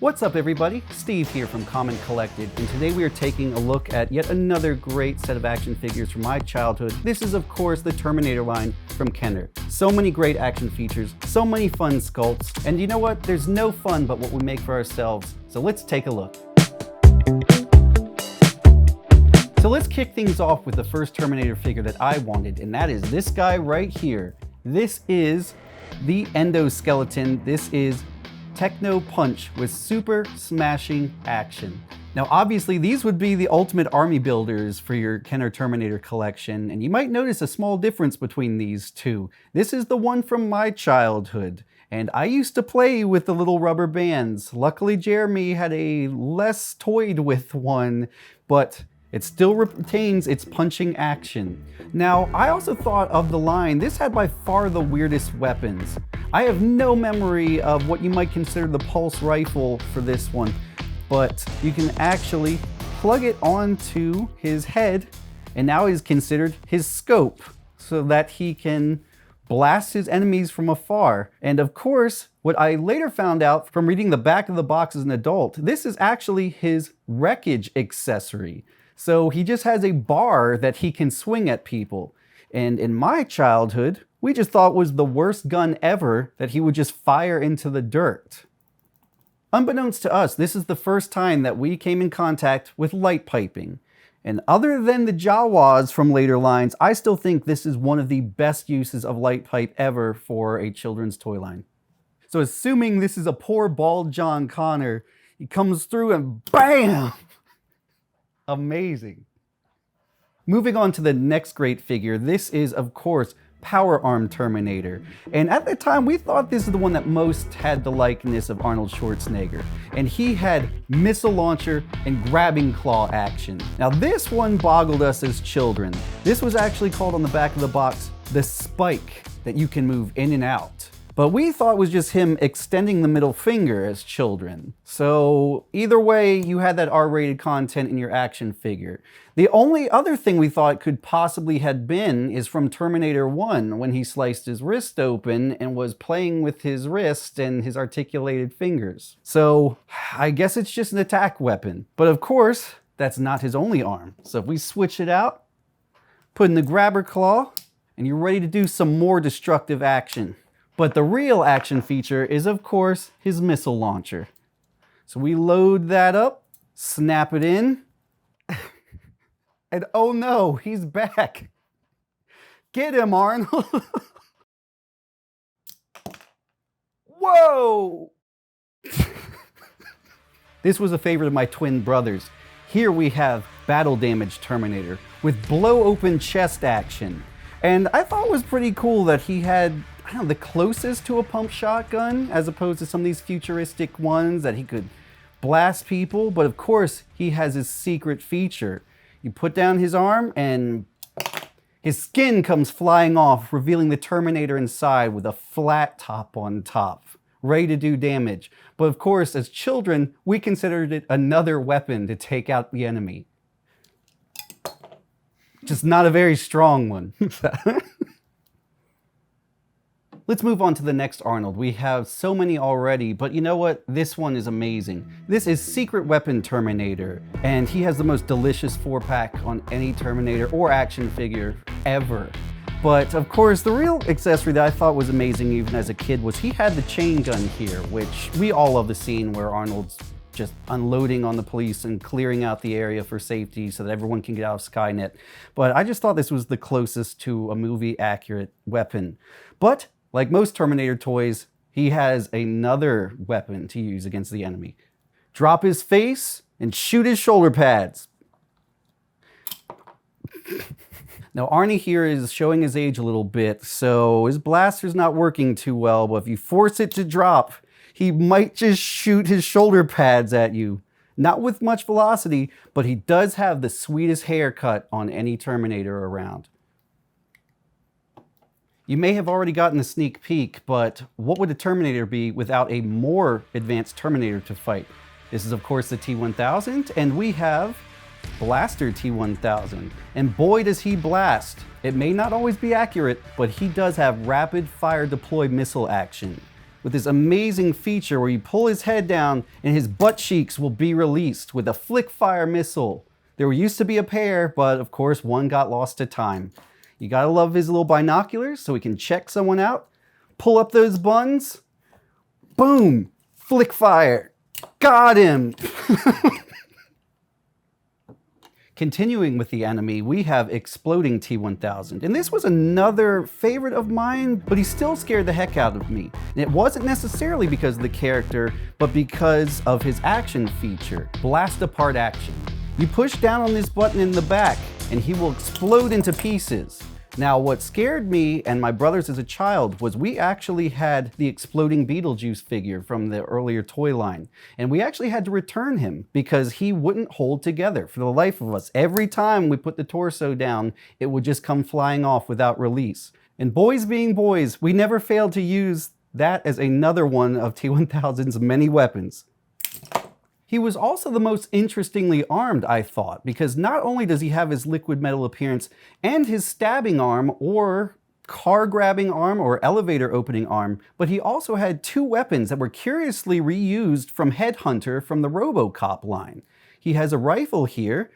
What's up everybody? Steve here from Common Collected, and today we are taking a look at yet another great set of action figures from my childhood. This is of course the Terminator line from Kenner. So many great action features, so many fun sculpts, and you know what? There's no fun but what we make for ourselves. So let's take a look. So let's kick things off with the first Terminator figure that I wanted, and that is this guy right here. This is the Endoskeleton. This is Techno Punch with super smashing action. Now obviously these would be the ultimate army builders for your Kenner Terminator collection, and you might notice a small difference between these two. This is the one from my childhood, and I used to play with the little rubber bands. Luckily Jeremy had a less toyed with one, but it still retains its punching action. Now, I also thought of the line, this had by far the weirdest weapons. I have no memory of what you might consider the pulse rifle for this one, but you can actually plug it onto his head, and now is considered his scope, so that he can blast his enemies from afar. And of course, what I later found out from reading the back of the box as an adult, this is actually his wreckage accessory. So he just has a bar that he can swing at people. And in my childhood, we just thought it was the worst gun ever that he would just fire into the dirt. Unbeknownst to us, this is the first time that we came in contact with light piping. And other than the Jawas from later lines, I still think this is one of the best uses of light pipe ever for a children's toy line. So assuming this is a poor bald John Connor, he comes through and BAM! Amazing. Moving on to the next great figure, this is of course Power Arm Terminator. And at the time we thought this is the one that most had the likeness of Arnold Schwarzenegger. And he had missile launcher and grabbing claw action. Now this one boggled us as children. This was actually called on the back of the box the spike that you can move in and out. But we thought it was just him extending the middle finger as children. So either way, you had that R-rated content in your action figure. The only other thing we thought it could possibly have been is from Terminator 1, when he sliced his wrist open and was playing with his wrist and his articulated fingers. So I guess it's just an attack weapon. But of course, that's not his only arm. So if we switch it out, put in the grabber claw, and you're ready to do some more destructive action. But the real action feature is, of course, his missile launcher. So we load that up, snap it in, and oh no, he's back. Get him, Arnold. Whoa! This was a favorite of my twin brothers. Here we have Battle Damage Terminator with blow open chest action. And I thought it was pretty cool that he had, I don't know, the closest to a pump shotgun as opposed to some of these futuristic ones that he could blast people. But of course, he has his secret feature. You put down his arm and his skin comes flying off, revealing the Terminator inside with a flat top on top, ready to do damage. But of course, as children, we considered it another weapon to take out the enemy. Just not a very strong one. Let's move on to the next Arnold. We have so many already, but you know what? This one is amazing. This is Secret Weapon Terminator, and he has the most delicious 4-pack on any Terminator or action figure ever. But of course, the real accessory that I thought was amazing even as a kid was he had the chain gun here, which we all love the scene where Arnold's just unloading on the police and clearing out the area for safety so that everyone can get out of Skynet. But I just thought this was the closest to a movie accurate weapon. But like most Terminator toys, he has another weapon to use against the enemy. Drop his face and shoot his shoulder pads. Now Arnie here is showing his age a little bit, so his blaster's not working too well, but if you force it to drop, he might just shoot his shoulder pads at you. Not with much velocity, but he does have the sweetest haircut on any Terminator around. You may have already gotten a sneak peek, but what would a Terminator be without a more advanced Terminator to fight? This is of course the T-1000, and we have Blaster T-1000. And boy does he blast. It may not always be accurate, but he does have rapid fire deploy missile action. with this amazing feature where you pull his head down and his butt cheeks will be released with a flick fire missile. There used to be a pair, but of course one got lost to time. You gotta love his little binoculars so he can check someone out. Pull up those buns. Boom! Flick fire. Got him! Continuing with the enemy, we have Exploding T-1000. And this was another favorite of mine, but he still scared the heck out of me. And it wasn't necessarily because of the character, but because of his action feature, Blast Apart Action. You push down on this button in the back, and he will explode into pieces. Now, what scared me and my brothers as a child was we actually had the exploding Beetlejuice figure from the earlier toy line. And we actually had to return him because he wouldn't hold together for the life of us. Every time we put the torso down, it would just come flying off without release. And boys being boys, we never failed to use that as another one of T-1000's many weapons. He was also the most interestingly armed, I thought, because not only does he have his liquid metal appearance and his stabbing arm or car grabbing arm or elevator opening arm, but he also had two weapons that were curiously reused from Headhunter from the RoboCop line. He has a rifle here,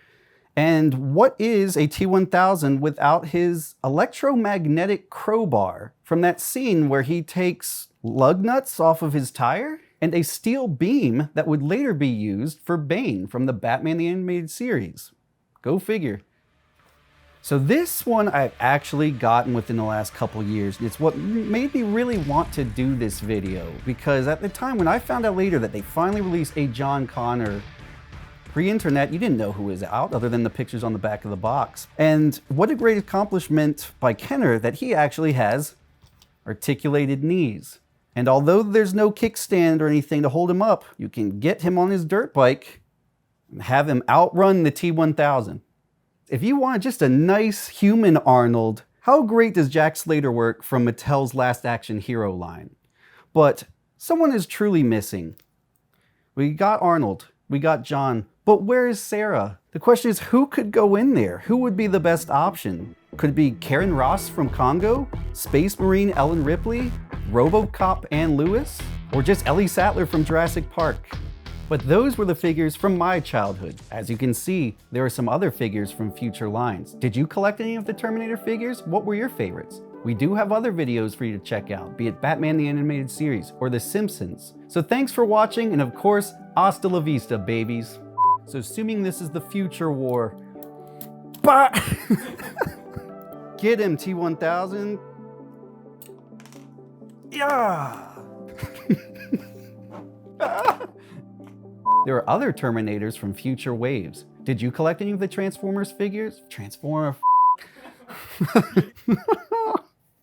and what is a T-1000 without his electromagnetic crowbar from that scene where he takes lug nuts off of his tire? And a steel beam that would later be used for Bane from the Batman the Animated Series. Go figure. So this one I've actually gotten within the last couple years. It's what made me really want to do this video, because at the time when I found out later that they finally released a John Connor, pre-internet, you didn't know who was out other than the pictures on the back of the box. And what a great accomplishment by Kenner that he actually has articulated knees. And although there's no kickstand or anything to hold him up, you can get him on his dirt bike and have him outrun the T-1000. If you want just a nice human Arnold, how great does Jack Slater work from Mattel's Last Action Hero line? But someone is truly missing. We got Arnold, we got John, but where is Sarah? The question is, who could go in there? Who would be the best option? Could it be Karen Ross from Congo? Space Marine Ellen Ripley? RoboCop Ann Lewis? Or just Ellie Sattler from Jurassic Park? But those were the figures from my childhood. As you can see, there are some other figures from future lines. Did you collect any of the Terminator figures? What were your favorites? We do have other videos for you to check out, be it Batman the Animated Series or The Simpsons. So thanks for watching, and of course, hasta la vista, babies. So assuming this is the future war, get him, T-1000. Yeah. There are other Terminators from future waves. Did you collect any of the Transformers figures? Transformer.